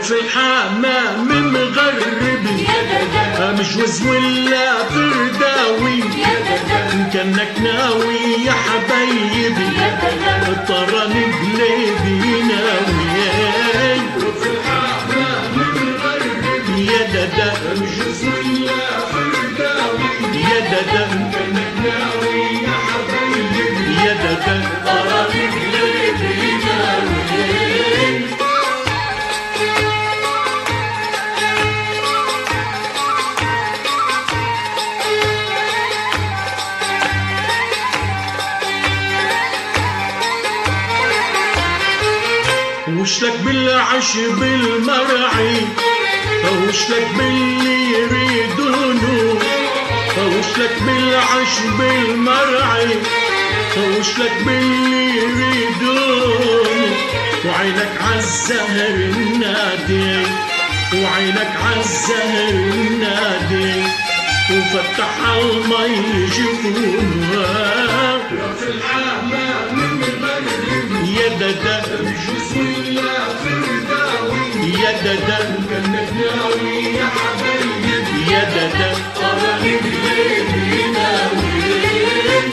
في الحمام مغربي مش وز ولا فرداوي كانك ناوي يا حبايبي الطراني بليبي ناوي في الحمام مغربي يا دادا مش وز ولا فرداوي يا دادا كانك ناوي يا حبايبي يا دادا الطراني بليبي ناوي وشلك بالعشب المرعي وشلك باللي يريدونه وشلك بالعشب المرعي وشلك باللي يريدونه وعينك عالزهر النادي وعينك عالزهر النادي وفتح عالمي جفونه في الحمام المغربي يا دادا يا دادا كانك ناوي يا حبايبي يا دادا طراني بليبي ناوي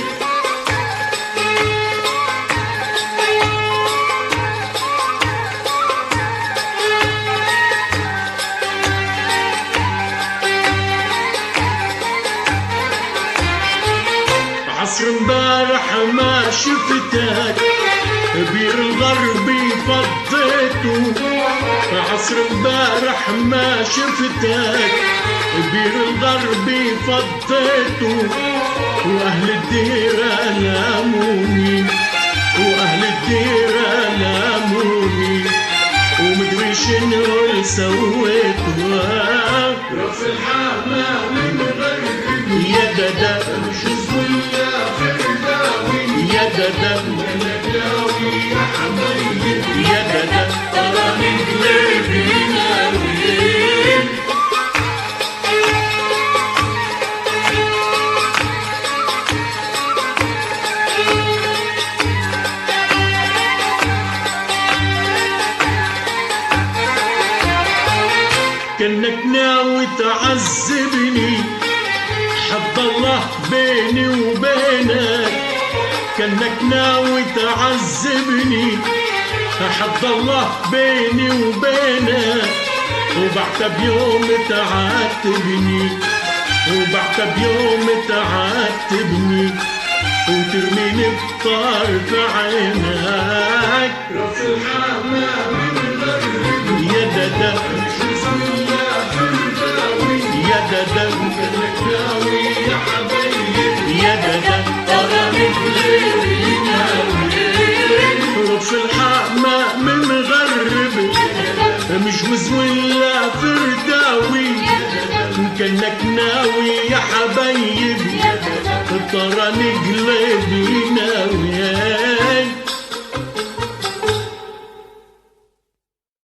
عصر امبارح ما شفتك بير الغربي فضيته عصر امبارح ما شفتك بير الغربي فضيته واهل الديره لاموني واهل الديره لاموني ومدري شنو سويته في الحمام المغربي يا دادا مش ولا فرداوي يا دادا يا حبايبي يا دادا طراني بليبي ناوي كأنك ناوي تعذبني حد الله بيني وبينك كأنك ناوي تعذبني حد الله بيني وبينك وبعت بيوم تعاتبني وبعت بيوم تعاتبني وترميني بطرف عينك في الحمام المغربي يا دادا يا دادا كانك ناوي يا حبايبي يا دادا طراني بليبي ناوي في الحمام مغربي مش وز ولا فرداوي كانك ناوي يا حبايبي الطراني قلبي ناوي